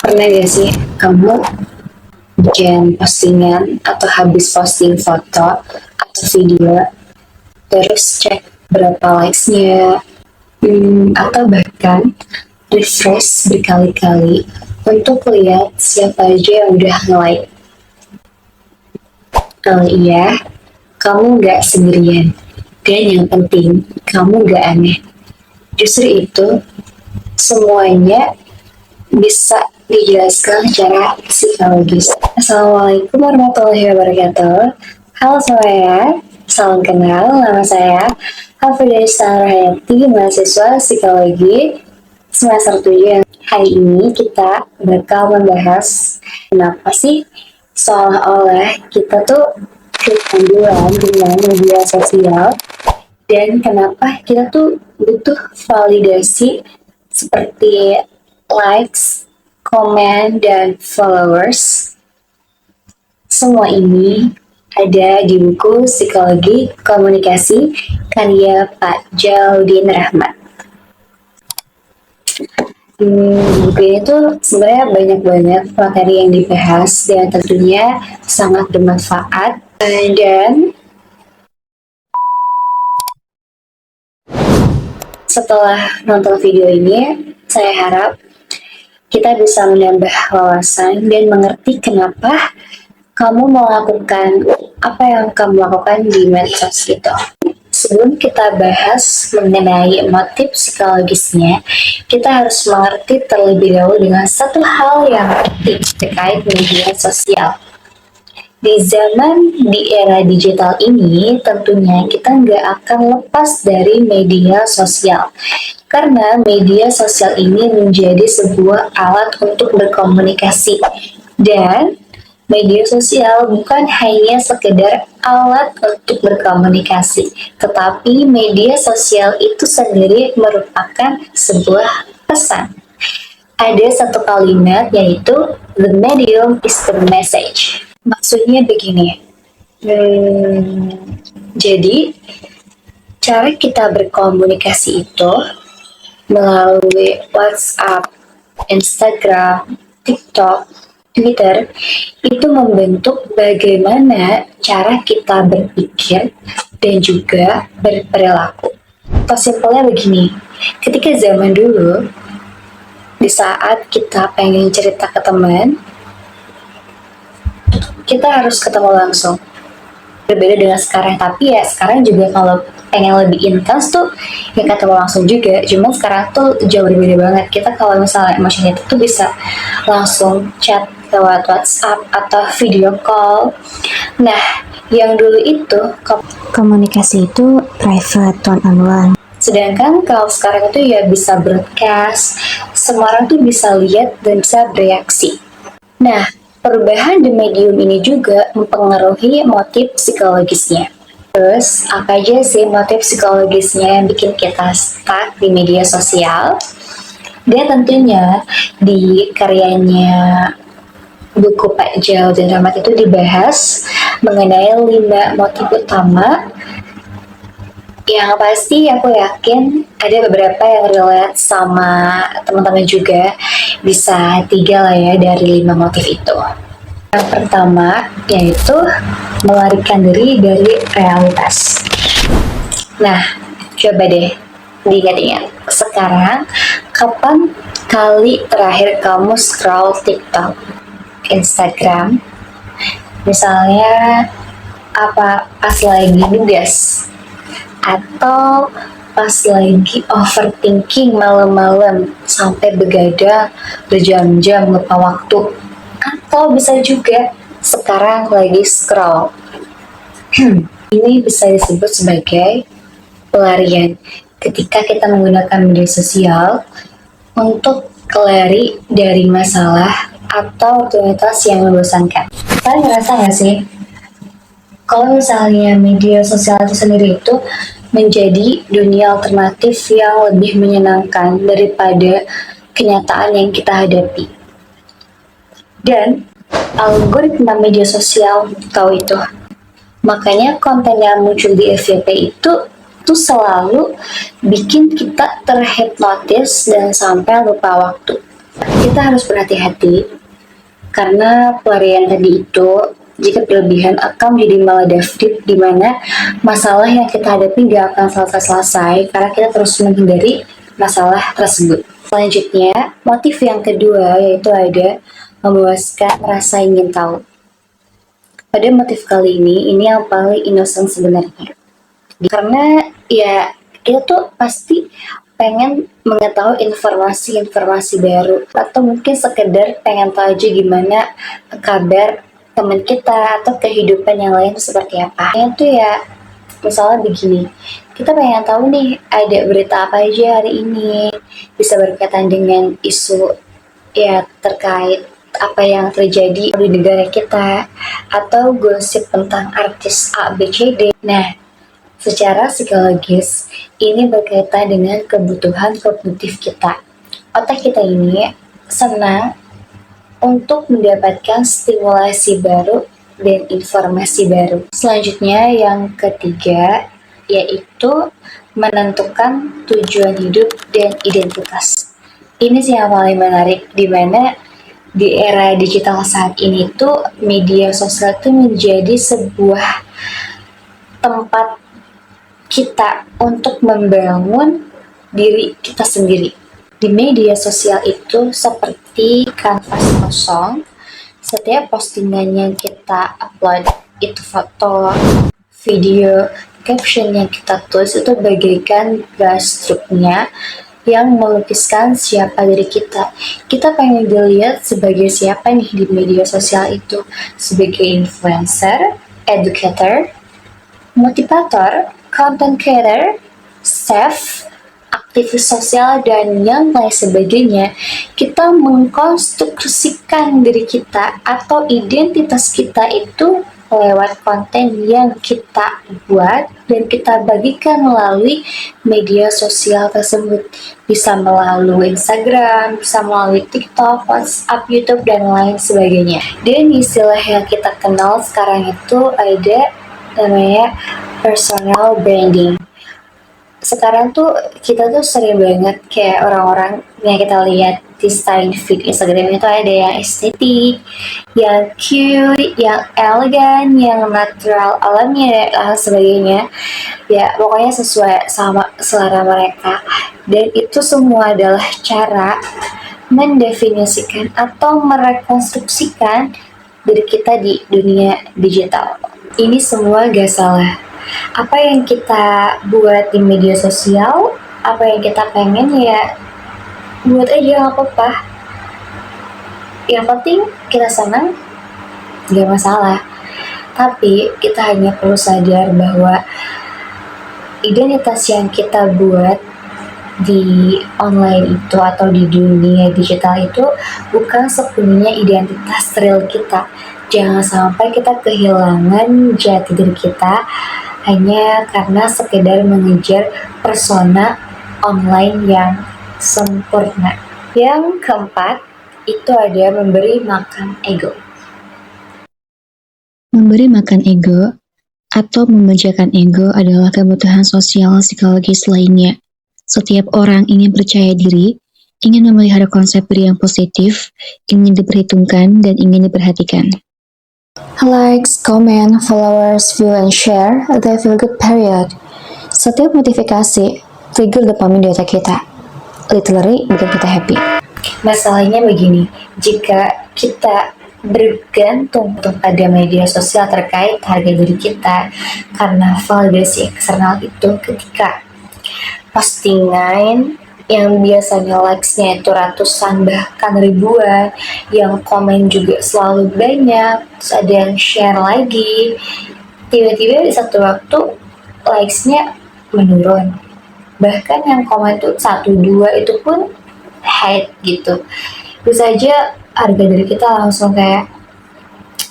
Pernah gak sih kamu bikin postingan atau habis posting foto atau video, terus cek berapa likes-nya, atau bahkan refresh berkali-kali untuk lihat siapa aja yang udah nge-like. Kalau iya, kamu nggak sendirian. Dan yang penting, kamu nggak aneh. Justru itu, semuanya bisa dijelaskan secara psikologis. Assalamualaikum warahmatullahi wabarakatuh. Halo semuanya, salam kenal. Nama saya Hafidaysa Rahayati, mahasiswa psikologi semester 7. Hari ini kita bakal membahas kenapa sih seolah-olah kita tuh kecanduan dengan media sosial dan kenapa kita tuh butuh validasi seperti likes, komen, dan followers. Semua ini ada di buku Psikologi Komunikasi karya Pak Jaludin Rahmat. Buku ini tuh sebenarnya banyak banget materi yang dibahas dan tentunya sangat bermanfaat. Dan setelah nonton video ini, saya harap kita bisa menambah wawasan dan mengerti kenapa kamu melakukan apa yang kamu lakukan di medsos itu. Sebelum kita bahas mengenai motif psikologisnya, kita harus mengerti terlebih dahulu dengan satu hal yang penting terkait media sosial. Di era digital ini, tentunya kita nggak akan lepas dari media sosial. Karena media sosial ini menjadi sebuah alat untuk berkomunikasi. Dan media sosial bukan hanya sekedar alat untuk berkomunikasi, tetapi media sosial itu sendiri merupakan sebuah pesan. Ada satu kalimat yaitu, "The medium is the message." Maksudnya begini, jadi cara kita berkomunikasi itu melalui WhatsApp, Instagram, TikTok, Twitter, itu membentuk bagaimana cara kita berpikir dan juga berperilaku. Atau simpelnya begini, ketika zaman dulu, di saat kita pengen cerita ke teman, kita harus ketemu langsung. Berbeda dengan sekarang, tapi ya sekarang juga kalau pengen lebih intens tuh ya ketemu langsung juga. Cuma sekarang tuh jauh berbeda banget. Kita kalau misalnya emosi itu tuh bisa langsung chat lewat WhatsApp atau video call. Nah, yang dulu itu komunikasi itu private, one-on-one. Sedangkan kalau sekarang itu ya bisa broadcast, semua orang tuh bisa lihat dan bisa bereaksi. Nah, perubahan di medium ini juga mempengaruhi motif psikologisnya. Terus, apa aja sih motif psikologisnya yang bikin kita stuck di media sosial? Dia tentunya di karyanya buku Pak Jaludin Rahmat itu dibahas mengenai 5 motif utama yang pasti aku yakin ada beberapa yang relate sama teman-teman juga, bisa 3 lah ya dari 5 motif itu. Yang pertama yaitu melarikan diri dari realitas. Nah, coba deh diingat-ingat. Sekarang, kapan kali terakhir kamu scroll TikTok, Instagram, misalnya apa pas lagi nugas, atau pas lagi overthinking malam-malam sampai begadang berjam-jam lupa waktu, atau bisa juga sekarang lagi scroll. Ini bisa disebut sebagai pelarian ketika kita menggunakan media sosial untuk lari dari masalah atau rutinitas yang membosankan. Kalian ngerasa nggak sih kalau misalnya media sosial itu sendiri itu menjadi dunia alternatif yang lebih menyenangkan daripada kenyataan yang kita hadapi? Dan algoritma media sosial tahu itu. Makanya konten yang muncul di FYP itu selalu bikin kita terhipnotis dan sampai lupa waktu. Kita harus berhati-hati karena pelarian tadi itu jika berlebihan akan menjadi maladaptif, di mana masalah yang kita hadapi tidak akan selesai karena kita terus menghindari masalah tersebut. Selanjutnya, motif yang kedua yaitu ada memuaskan rasa ingin tahu. Pada motif kali ini yang paling innocent sebenarnya. Karena ya kita tuh pasti pengen mengetahui informasi-informasi baru atau mungkin sekedar pengen tahu aja gimana kabar teman kita atau kehidupan yang lain seperti apa. Yang tuh ya misalnya begini, kita pengen tahu nih ada berita apa aja hari ini, bisa berkaitan dengan isu ya terkait apa yang terjadi di negara kita atau gosip tentang artis A, B, C, D. Nah, secara psikologis, ini berkaitan dengan kebutuhan kognitif kita. Otak kita ini senang untuk mendapatkan stimulasi baru dan informasi baru. Selanjutnya, yang ketiga, yaitu menentukan tujuan hidup dan identitas. Ini sih yang paling menarik, di mana di era digital saat ini tuh media sosial itu menjadi sebuah tempat kita untuk membangun diri kita sendiri. Di media sosial itu seperti kanvas kosong, setiap postingan yang kita upload itu foto, video, caption yang kita tulis itu bagaikan brushstroke-nya yang melukiskan siapa diri kita. Kita pengen dilihat sebagai siapa nih di media sosial itu, sebagai influencer, educator, motivator, content creator, chef, aktivis sosial, dan yang lain sebagainya. Kita mengkonstruksikan diri kita atau identitas kita itu lewat konten yang kita buat dan kita bagikan melalui media sosial tersebut. Bisa melalui Instagram, bisa melalui TikTok, WhatsApp, YouTube, dan lain sebagainya. Dan istilah yang kita kenal sekarang itu ada namanya personal branding. Sekarang tuh kita tuh sering banget kayak orang-orang yang kita lihat di style feed Instagram itu ada yang estetik, yang cute, yang elegan, yang natural, alami dan sebagainya. Ya pokoknya sesuai sama selera mereka. Dan itu semua adalah cara mendefinisikan atau merekonstruksikan diri kita di dunia digital. Ini semua gak salah. Apa yang kita buat di media sosial, apa yang kita pengen ya buat aja, gak apa-apa. Yang penting kita senang, gak masalah. Tapi kita hanya perlu sadar bahwa identitas yang kita buat di online itu atau di dunia digital itu bukan sepenuhnya identitas real kita. Jangan sampai kita kehilangan jati diri kita hanya karena sekedar mengejar persona online yang sempurna. Yang keempat, itu ada memberi makan ego. Memberi makan ego atau memanjakan ego adalah kebutuhan sosial psikologis lainnya. Setiap orang ingin percaya diri, ingin memelihara konsep diri yang positif, ingin diperhitungkan, dan ingin diperhatikan. Likes, comment, followers, view, and share, the feel good period. Setiap notifikasi trigger dopamin di otak kita. Literally bikin kita happy. Masalahnya begini, jika kita bergantung pada media sosial terkait harga diri kita karena validasi eksternal itu, ketika postingan yang biasanya likes-nya itu ratusan bahkan ribuan, yang komen juga selalu banyak, terus ada yang share lagi, tiba-tiba di satu waktu likes-nya menurun, bahkan yang komen tuh 1-2 itu pun hate gitu. Bisa aja harga diri kita langsung kayak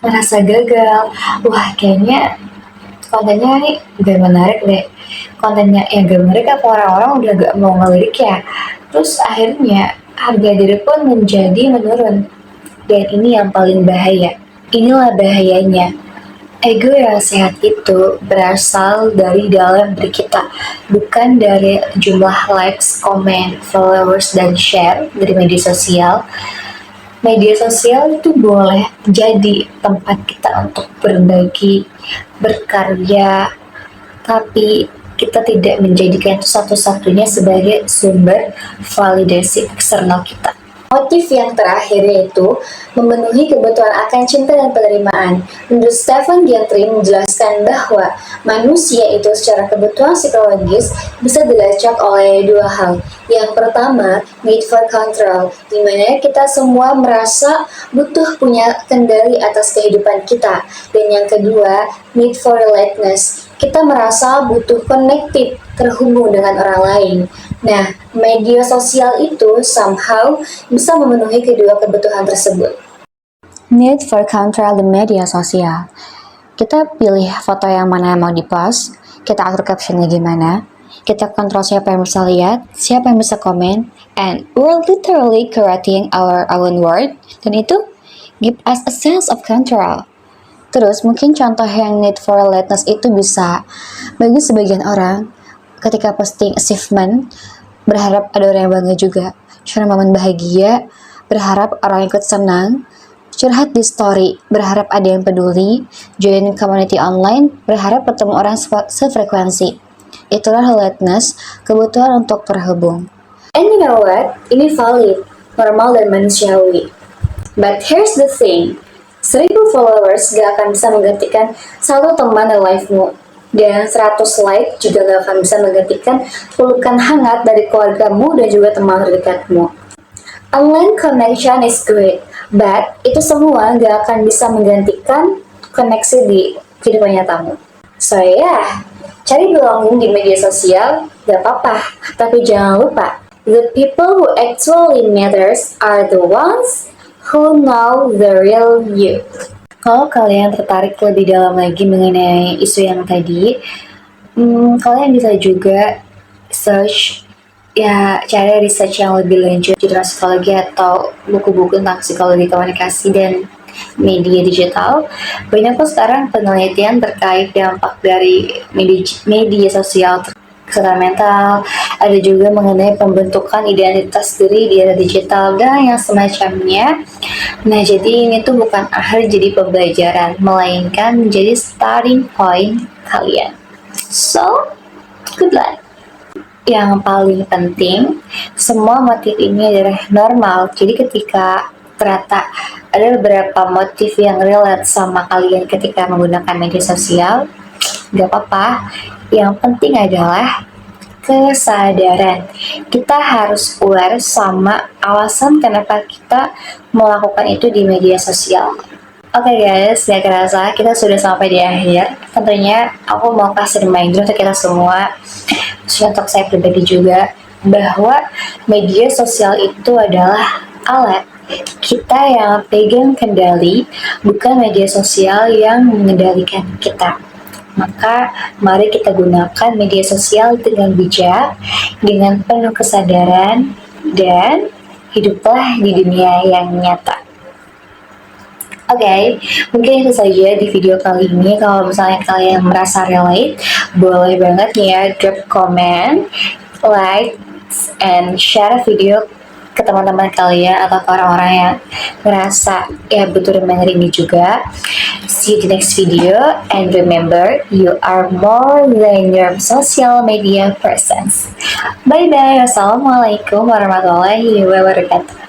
merasa gagal, wah kayaknya kontennya nih gak menarik deh, kontennya yang gak menarik apa orang-orang udah gak mau ngelirik ya. Terus akhirnya harga diri pun menjadi menurun. Dan ini yang paling bahaya. Inilah bahayanya Ego yang sehat itu berasal dari dalam diri kita, bukan dari jumlah likes, komen, followers, dan share dari media sosial. Media sosial itu boleh jadi tempat kita untuk berbagi, berkarya, tapi kita tidak menjadikan itu satu-satunya sebagai sumber validasi eksternal kita. Motif yang terakhir yaitu memenuhi kebutuhan akan cinta dan penerimaan. Menurut Stephen Gentry menjelaskan bahwa manusia itu secara kebutuhan psikologis bisa dilacak oleh dua hal. Yang pertama, need for control, di mana kita semua merasa butuh punya kendali atas kehidupan kita. Dan yang kedua, need for relatedness, kita merasa butuh connected, terhubung dengan orang lain. Nah, media sosial itu somehow bisa memenuhi kedua kebutuhan tersebut. Need for control di media sosial. Kita pilih foto yang mana yang mau di-post, kita atur captionnya gimana, kita kontrol siapa yang bisa lihat, siapa yang bisa komen, and we're literally curating our own world, dan itu give us a sense of control. Terus mungkin contoh yang need for relatedness itu bisa bagi sebagian orang ketika posting achievement berharap ada orang yang bangga juga, share momen bahagia berharap orang ikut senang, curhat di story berharap ada yang peduli, join community online berharap ketemu orang sefrekuensi. Itulah relatedness, kebutuhan untuk terhubung. And you know what? Ini valid, normal dan manusiawi. But here's the thing, 1000 followers gak akan bisa menggantikan satu teman dalam life-mu. Dan 100 like juga gak akan bisa menggantikan pelukan hangat dari keluargamu dan juga teman terdekatmu. Online connection is great, but itu semua gak akan bisa menggantikan koneksi di kehidupan nyatamu. So yeah, cari belonging di media sosial gak apa-apa, tapi jangan lupa, the people who actually matters are the ones who know the real you. Kalau kalian tertarik lebih dalam lagi mengenai isu yang tadi, kalian bisa juga search, ya cari research yang lebih lanjut tentang psikologi atau buku-buku tentang psikologi komunikasi dan media digital. Banyak kok sekarang penelitian terkait dampak dari media sosial kesehatan mental, ada juga mengenai pembentukan identitas diri di era digital dan yang semacamnya. Nah, jadi ini tuh bukan akhir jadi pembelajaran, melainkan menjadi starting point kalian. So, good luck. Yang paling penting, semua motif ini adalah normal. Jadi ketika ternyata ada beberapa motif yang relate sama kalian ketika menggunakan media sosial, gak apa-apa. Yang penting adalah kesadaran. Kita harus aware sama alasan kenapa kita melakukan itu di media sosial. Oke guys, gak kerasa kita sudah sampai di akhir. Tentunya aku mau kasih reminder untuk kita semua, untuk saya pribadi juga, bahwa media sosial itu adalah alat kita yang pegang kendali, bukan media sosial yang mengendalikan kita. Maka mari kita gunakan media sosial dengan bijak, dengan penuh kesadaran, dan hiduplah di dunia yang nyata. Oke, mungkin itu saja di video kali ini. Kalau misalnya kalian merasa relate, boleh banget ya drop comment, like, and share video ke teman-teman kalian atau ke orang-orang yang merasa ya butuh reminder ini juga. See you di next video, and remember, you are more than your social media presence. Bye bye. Wassalamualaikum warahmatullahi wabarakatuh.